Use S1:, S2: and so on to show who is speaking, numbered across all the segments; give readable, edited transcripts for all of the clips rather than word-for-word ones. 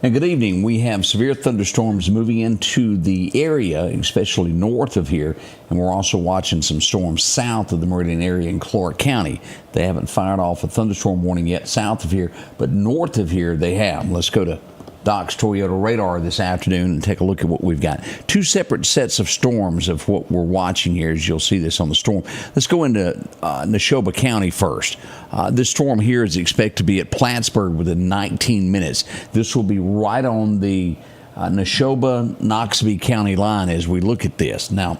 S1: And good evening. We have severe thunderstorms moving into the area, especially north of here, and we're also watching some storms south of the Meridian area in Clark County. They haven't fired off a thunderstorm warning yet south of here, but north of here they have. Let's go to Doc's Toyota radar this afternoon and take a look at what we've got. Two separate sets of storms of what we're watching here, as you'll see this on the storm. Let's go into Neshoba County first. This storm here is expected to be at Plattsburgh within 19 minutes. This will be right on the Neshoba-Noxubee County line as we look at this. Now,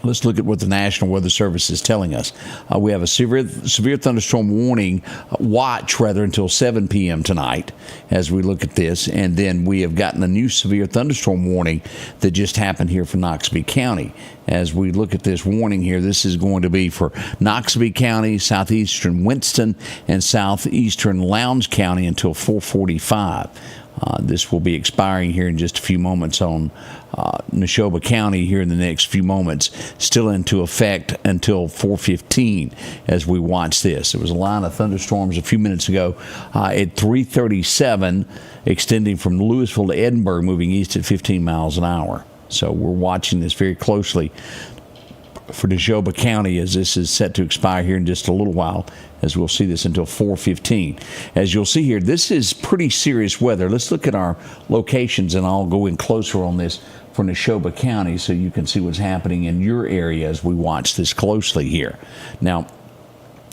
S1: let's look at what the National Weather Service is telling us. We have a severe thunderstorm warning, watch rather, until 7 p.m. tonight as we look at this. And then we have gotten a new severe thunderstorm warning that just happened here for Noxubee County. As we look at this warning here, this is going to be for Noxubee County, Southeastern Winston, and Southeastern Lowndes County until 4:45. This will be expiring here in just a few moments on Neshoba County here in the next few moments, still into effect until 4:15 as we watch this. There was a line of thunderstorms a few minutes ago at 3:37, extending from Louisville to Edinburgh, moving east at 15 miles an hour. So we're watching this very closely for Neshoba County as this is set to expire here in just a little while, as we'll see this until 4:15. As you'll see here, this is pretty serious weather. Let's look at our locations, and I'll go in closer on this for Neshoba County so you can see what's happening in your area as we watch this closely here. Now,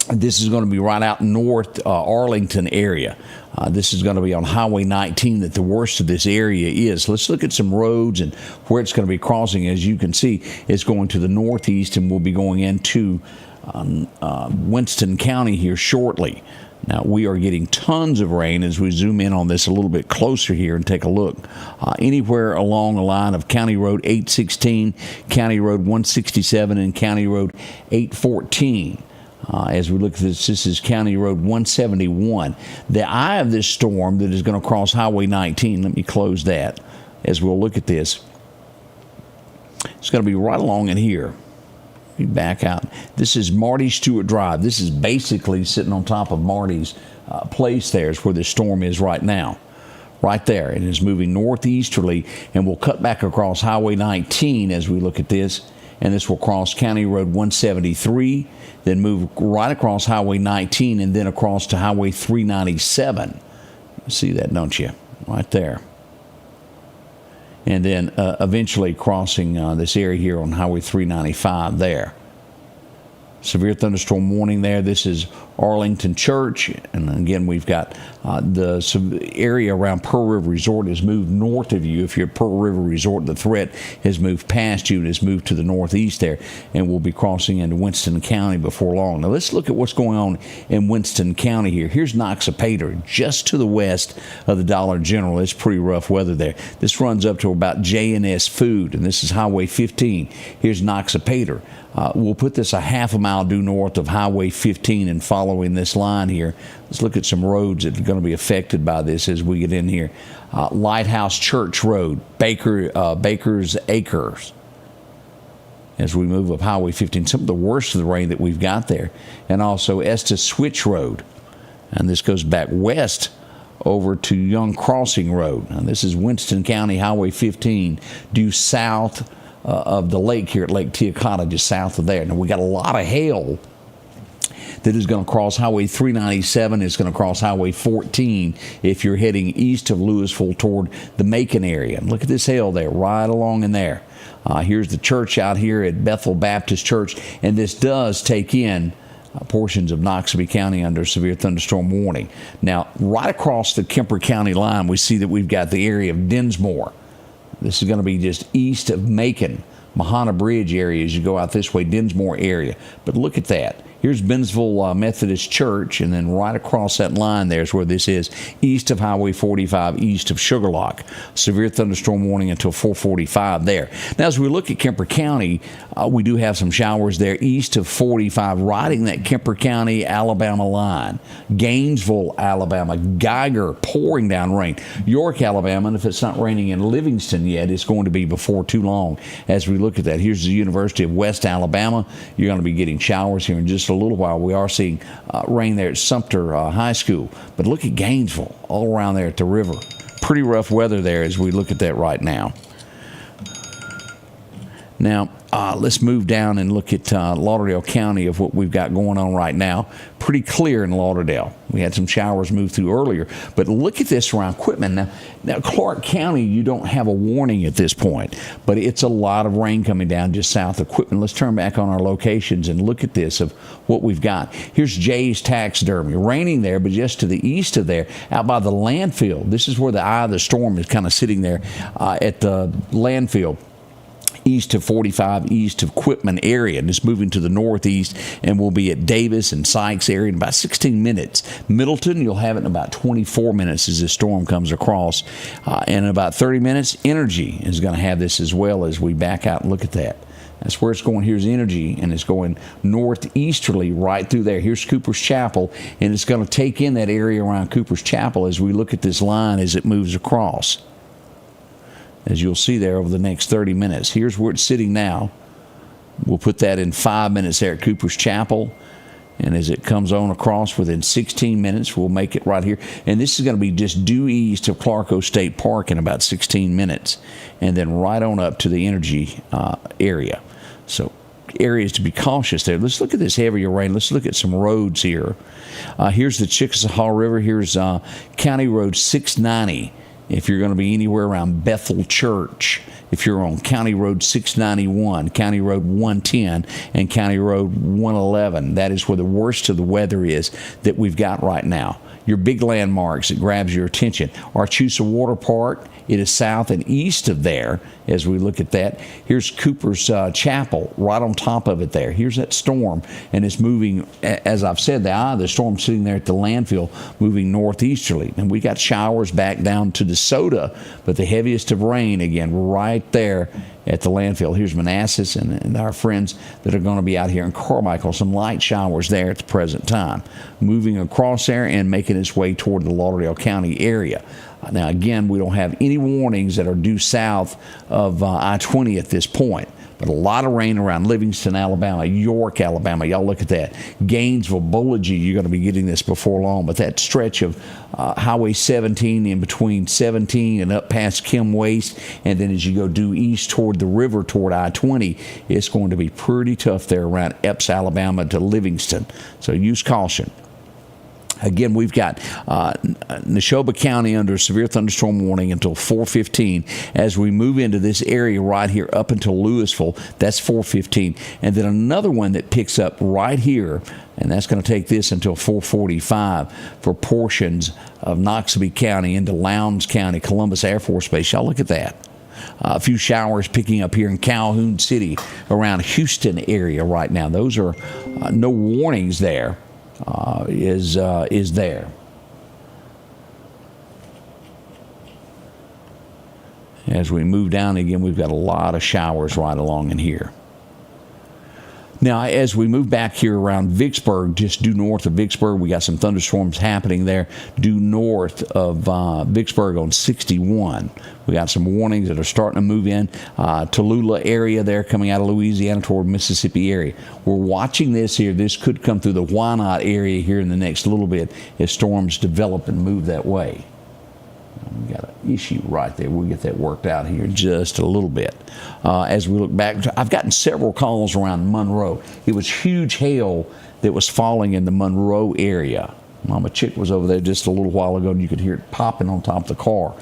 S1: this is going to be right out north Arlington area. This is going to be on Highway 19 that the worst of this area is. Let's look at some roads and where it's going to be crossing. As you can see, it's going to the northeast and will be going into Winston County here shortly. Now, we are getting tons of rain as we zoom in on this a little bit closer here and take a look. Anywhere along the line of County Road 816, County Road 167, and County Road 814. As we look at this, this is County Road 171. The eye of this storm that is going to cross Highway 19, let me close that as we'll look at this. It's going to be right along in here. We back out. This is Marty Stewart Drive. This is basically sitting on top of Marty's place there is where the storm is right now. Right there. It is moving northeasterly and will cut back across Highway 19 as we look at this. And this will cross County Road 173, then move right across Highway 19 and then across to Highway 397. See that, don't you? Right there. And then eventually crossing this area here on Highway 395 there. Severe thunderstorm warning there. This is Arlington Church. And again, we've got the area around Pearl River Resort has moved north of you. If you're at Pearl River Resort, the threat has moved past you and has moved to the northeast there. And we'll be crossing into Winston County before long. Now, let's look at what's going on in Winston County here. Here's Noxubee, just to the west of the Dollar General. It's pretty rough weather there. This runs up to about J&S Food, and this is Highway 15. Here's Noxubee. We'll put this a half a mile due north of Highway 15 and following this line here. Let's look at some roads that are going to be affected by this as we get in here. Lighthouse Church Road, Baker's Acres. As we move up Highway 15, some of the worst of the rain that we've got there. And also Estes Switch Road. And this goes back west over to Young Crossing Road. And this is Winston County Highway 15 due south of the lake here at Lake Teocata, just south of there. Now, we got a lot of hail that is going to cross Highway 397. It's going to cross Highway 14 if you're heading east of Louisville toward the Macon area. And look at this hail there, right along in there. Here's the church out here at Bethel Baptist Church, and this does take in portions of Noxubee County under severe thunderstorm warning. Now, right across the Kemper County line, we see that we've got the area of Dinsmore. This is going to be just east of Macon, Mahana Bridge area as you go out this way, Dinsmore area. But look at that. Here's Bennsville Methodist Church, and then right across that line there is where this is, east of Highway 45, east of Sugarlock. Severe thunderstorm warning until 4:45 there. Now, as we look at Kemper County, we do have some showers there east of 45, riding that Kemper County, Alabama line. Gainesville, Alabama. Geiger, pouring down rain. York, Alabama, and if it's not raining in Livingston yet, it's going to be before too long as we look at that. Here's the University of West Alabama. You're going to be getting showers here in just a little while. We are seeing rain there at Sumter High School. But look at Gainesville, all around there at the river. Pretty rough weather there as we look at that right now. Now, let's move down and look at Lauderdale County of what we've got going on right now. Pretty clear in Lauderdale. We had some showers move through earlier. But look at this around Quitman. Now, Clark County, you don't have a warning at this point. But it's a lot of rain coming down just south of Quitman. Let's turn back on our locations and look at this of what we've got. Here's Jay's Taxidermy. Raining there, but just to the east of there, out by the landfill. This is where the eye of the storm is kind of sitting there at the landfill. East of 45, east of Quitman area, and it's moving to the northeast, and we'll be at Davis and Sykes area in about 16 minutes. Middleton, you'll have it in about 24 minutes as this storm comes across. And in about 30 minutes, Energy is going to have this as well as we back out and look at that. That's where it's going. Here's Energy, and it's going northeasterly right through there. Here's Cooper's Chapel, and it's going to take in that area around Cooper's Chapel as we look at this line as it moves across. As you'll see there over the next 30 minutes. Here's where it's sitting now. We'll put that in 5 minutes there at Cooper's Chapel. And as it comes on across within 16 minutes, we'll make it right here. And this is going to be just due east of Clarko State Park in about 16 minutes. And then right on up to the Energy area. So areas to be cautious there. Let's look at this heavier rain. Let's look at some roads here. Here's the Chickasaw River. Here's County Road 690. If you're going to be anywhere around Bethel Church, if you're on County Road 691, County Road 110, and County Road 111, that is where the worst of the weather is that we've got right now. Your big landmarks that grabs your attention. Archusa Water Park, it is south and east of there as we look at that. Here's Cooper's Chapel right on top of it there. Here's that storm, and it's moving, as I've said, the eye of the storm sitting there at the landfill moving northeasterly. And we got showers back down to DeSoto, but the heaviest of rain, again, right there at the landfill. Here's Manassas and our friends that are going to be out here in Carmichael. Some light showers there at the present time. Moving across there and making its way toward the Lauderdale County area. Now, again, we don't have any warnings that are due south of I-20 at this point. But a lot of rain around Livingston, Alabama, York, Alabama. Y'all look at that. Gainesville, Boology, you're going to be getting this before long. But that stretch of Highway 17 in between 17 and up past Kim Waste, and then as you go due east toward the river toward I-20, it's going to be pretty tough there around Epps, Alabama to Livingston. So use caution. Again, we've got Neshoba County under severe thunderstorm warning until 4:15. As we move into this area right here up until Louisville, that's 4:15. And then another one that picks up right here, and that's going to take this until 4:45 for portions of Noxubee County into Lowndes County, Columbus Air Force Base. Y'all look at that. A few showers picking up here in Calhoun City around Houston area right now. Those are no warnings there. Is there. As we move down again, we've got a lot of showers right along in here. Now, as we move back here around Vicksburg, just due north of Vicksburg, we got some thunderstorms happening there due north of Vicksburg on 61. We got some warnings that are starting to move in. Tallulah area there coming out of Louisiana toward Mississippi area. We're watching this here. This could come through the Wyandotte area here in the next little bit as storms develop and move that way. We got an issue right there. We'll get that worked out here in just a little bit. As we look back, I've gotten several calls around Monroe. It was huge hail that was falling in the Monroe area. Mama Chick was over there just a little while ago, and you could hear it popping on top of the car.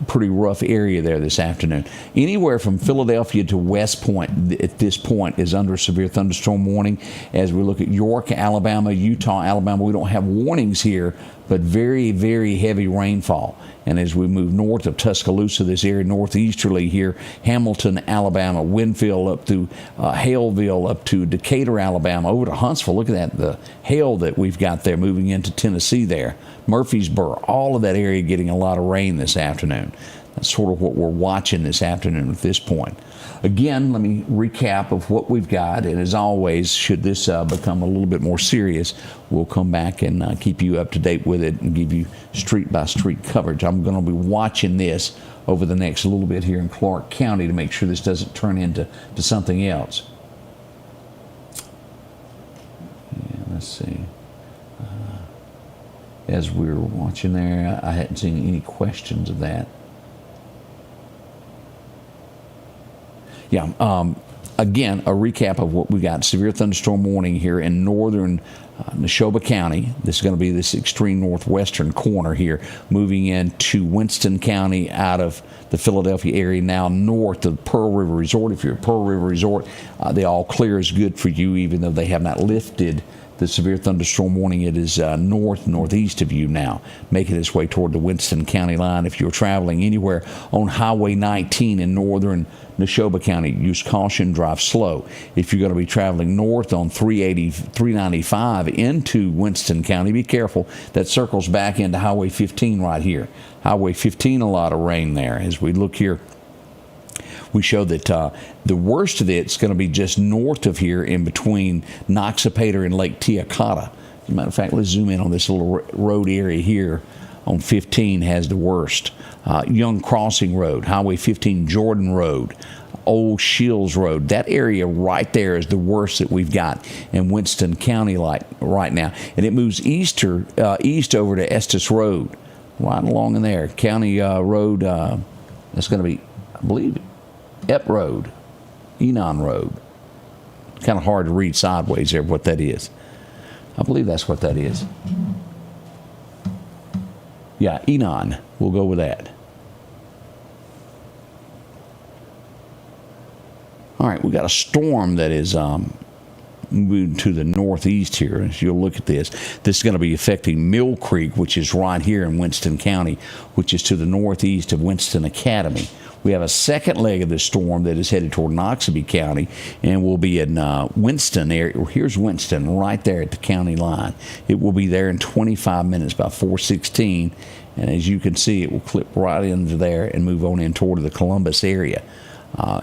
S1: Pretty rough area there this afternoon. Anywhere from Philadelphia to West Point at this point is under severe thunderstorm warning. As we look at York, Alabama, Utah, Alabama, we don't have warnings here, but very, very heavy rainfall. And as we move north of Tuscaloosa, this area northeasterly here, Hamilton, Alabama, Winfield up through Haleville, up to Decatur, Alabama, over to Huntsville. Look at that, the hail that we've got there moving into Tennessee there. Murfreesboro, all of that area getting a lot of rain this afternoon. That's sort of what we're watching this afternoon at this point. Again, let me recap of what we've got. And as always, should this become a little bit more serious, we'll come back and keep you up to date with it and give you street-by-street coverage. I'm going to be watching this over the next little bit here in Clark County to make sure this doesn't turn into something else. Yeah, let's see. as we were watching there. I hadn't seen any questions of that. Yeah, again, a recap of what we got. Severe thunderstorm warning here in northern Neshoba County. This is going to be this extreme northwestern corner here, moving into Winston County out of the Philadelphia area, now north of Pearl River Resort. If you're at Pearl River Resort, the all clear is good for you, even though they have not lifted the severe thunderstorm warning. It is northeast of you now, making its way toward the Winston County line. If you're traveling anywhere on Highway 19 in northern Neshoba County, use caution, drive slow. If you're going to be traveling north on 395 into Winston County, be careful. That circles back into Highway 15 right here. Highway 15, a lot of rain there. As we look here, we show that the worst of it's going to be just north of here in between Noxubee and Lake Teocata. As a matter of fact, let's zoom in on this little road area here on 15 has the worst. Young Crossing Road, Highway 15, Jordan Road, Old Shields Road. That area right there is the worst that we've got in Winston County right now. And it moves east over to Estes Road, right along in there. County Road, that's going to be, I believe, Epp Road, Enon Road. Kind of hard to read sideways there what that is. I believe that's what that is. Yeah, Enon. We'll go with that. All right, we got a storm that is moving to the northeast here. As you'll look at this is going to be affecting Mill Creek, which is right here in Winston County, which is to the northeast of Winston Academy. We have a second leg of this storm that is headed toward Noxubee County and will be in Winston area. Here's Winston right there at the county line. It will be there in 25 minutes by 4:16, and as you can see, it will clip right into there and move on in toward the Columbus area.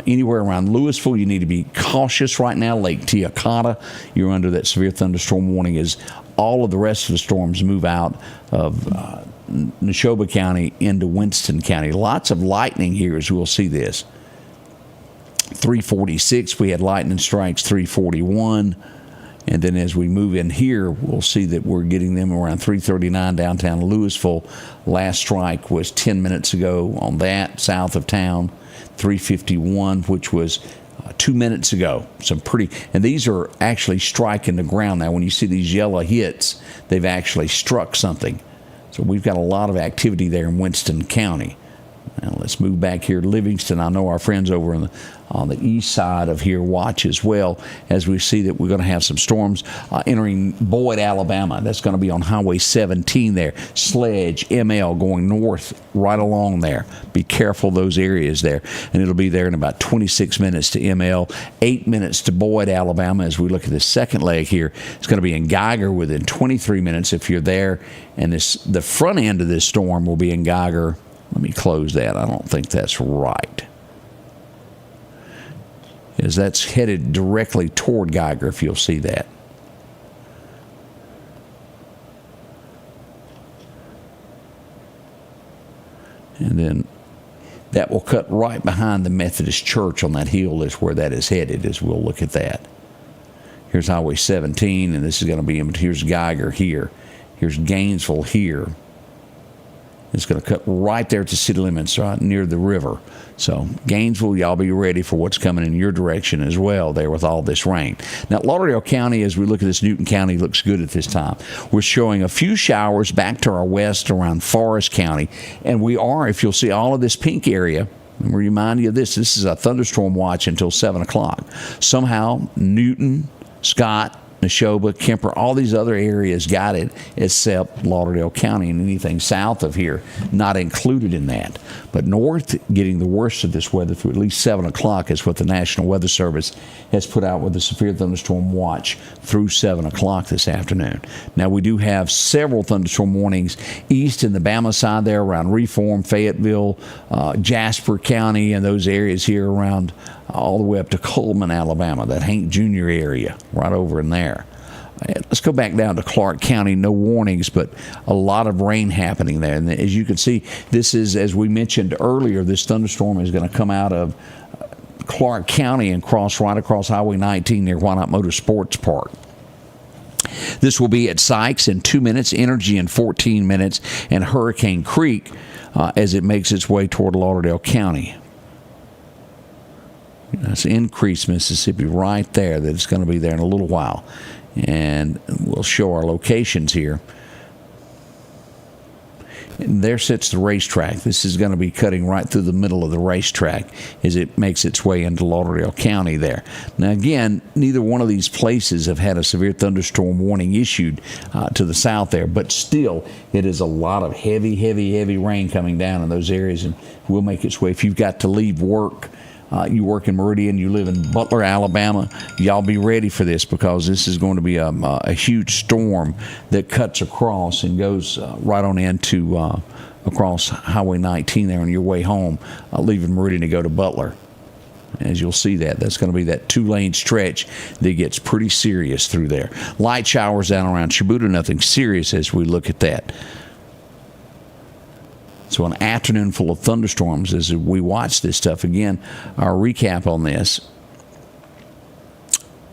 S1: Anywhere around Louisville, you need to be cautious right now. Lake Teocata, you're under that severe thunderstorm warning as all of the rest of the storms move out of Neshoba County into Winston County. Lots of lightning here as we'll see this. 346, we had lightning strikes, 341. And then as we move in here, we'll see that we're getting them around 339 downtown Louisville. Last strike was 10 minutes ago on that, south of town. 351, which was 2 minutes ago. And these are actually striking the ground now. When you see these yellow hits, they've actually struck something. So we've got a lot of activity there in Winston County. Now let's move back here to Livingston. I know our friends over on the east side of here watch as well, as we see that we're going to have some storms entering Boyd, Alabama. That's going to be on Highway 17 there. Sledge, ML going north right along there. Be careful those areas there. And it'll be there in about 26 minutes to ML, 8 minutes to Boyd, Alabama. As we look at the second leg here, it's going to be in Geiger within 23 minutes if you're there. And the front end of this storm will be in Geiger. Let me close that. I don't think that's right. As that's headed directly toward Geiger, if you'll see that. And then that will cut right behind the Methodist Church on that hill. Is where that is headed, as we'll look at that. Here's Highway 17, and this is going to be, here's Geiger here. Here's Gainesville here. It's going to cut right there to city limits, right near the river. So Gainesville, y'all be ready for what's coming in your direction as well there with all this rain. Now, Lauderdale County, as we look at this, Newton County looks good at this time. We're showing a few showers back to our west around Forest County. And we are, if you'll see all of this pink area, and we remind you of this is a thunderstorm watch until 7 o'clock. Somehow, Newton, Scott, Neshoba, Kemper, all these other areas got it except Lauderdale County, and anything south of here not included in that. But north, getting the worst of this weather through at least 7 o'clock is what the National Weather Service has put out with the severe thunderstorm watch through 7 o'clock this afternoon. Now, we do have several thunderstorm warnings east in the Bama side there around Reform, Fayetteville, Jasper County, and those areas here around all the way up to Coleman, Alabama, that Hank Jr. area, right over in there. Let's go back down to Clark County. No warnings, but a lot of rain happening there. And as you can see, this is, as we mentioned earlier, this thunderstorm is going to come out of Clark County and cross right across Highway 19 near Why Not Motorsports Park. This will be at Sykes in 2 minutes, Energy in 14 minutes, and Hurricane Creek as it makes its way toward Lauderdale County. That's Increase, Mississippi, right there. That's going to be there in a little while. And we'll show our locations here. And there sits the racetrack. This is going to be cutting right through the middle of the racetrack as it makes its way into Lauderdale County there. Now, again, neither one of these places have had a severe thunderstorm warning issued to the south there, but still, it is a lot of heavy rain coming down in those areas and will make its way. If you've got to leave work, you work in Meridian, you live in Butler, Alabama, y'all be ready for this because this is going to be a huge storm that cuts across and goes right on into across Highway 19 there on your way home, leaving Meridian to go to Butler. As you'll see that's going to be that 2-lane stretch that gets pretty serious through there. Light showers down around Shibuya, nothing serious as we look at that. So an afternoon full of thunderstorms as we watch this stuff. Again, our recap on this.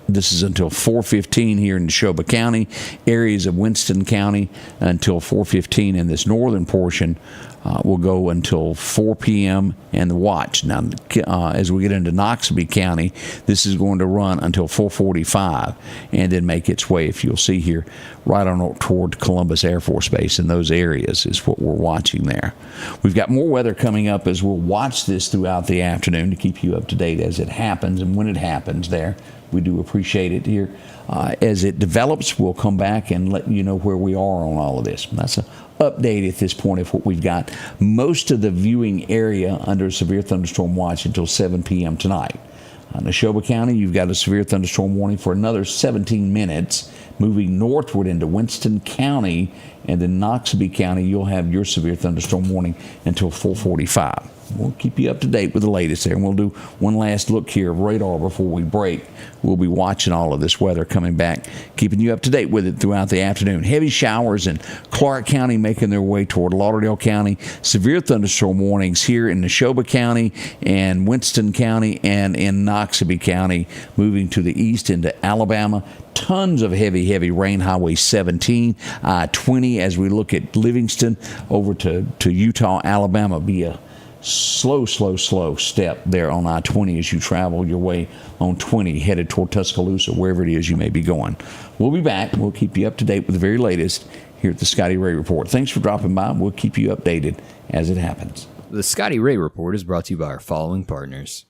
S1: This is until 4:15 here in Neshoba County, areas of Winston County until 4:15 in this northern portion. Will go until 4 p.m. and the watch. Now, as we get into Noxubee County, this is going to run until 4:45 and then make its way, if you'll see here, right on toward Columbus Air Force Base. In those areas is what we're watching there. We've got more weather coming up as we'll watch this throughout the afternoon to keep you up to date as it happens and when it happens there. We do appreciate it here. As it develops, we'll come back and let you know where we are on all of this. That's an update at this point of what we've got. Most of the viewing area under severe thunderstorm watch until 7 p.m. tonight. Neshoba County, you've got a severe thunderstorm warning for another 17 minutes. Moving northward into Winston County, and then Noxubee County, you'll have your severe thunderstorm warning until 4:45. We'll keep you up to date with the latest there, and we'll do one last look here of radar before we break. We'll be watching all of this weather coming back, keeping you up to date with it throughout the afternoon. Heavy showers in Clark County making their way toward Lauderdale County. Severe thunderstorm warnings here in Neshoba County and Winston County and in Noxubee County, moving to the east into Alabama. Tons of heavy rain, Highway 17, 20 as we look at Livingston over to Utah, Alabama. Be a slow step there on I-20 as you travel your way on 20 headed toward Tuscaloosa, wherever it is you may be going. We'll be back. We'll keep you up to date with the very latest here at the Scotty Ray Report. Thanks for dropping by. We'll keep you updated as it happens.
S2: The Scotty Ray Report is brought to you by our following partners.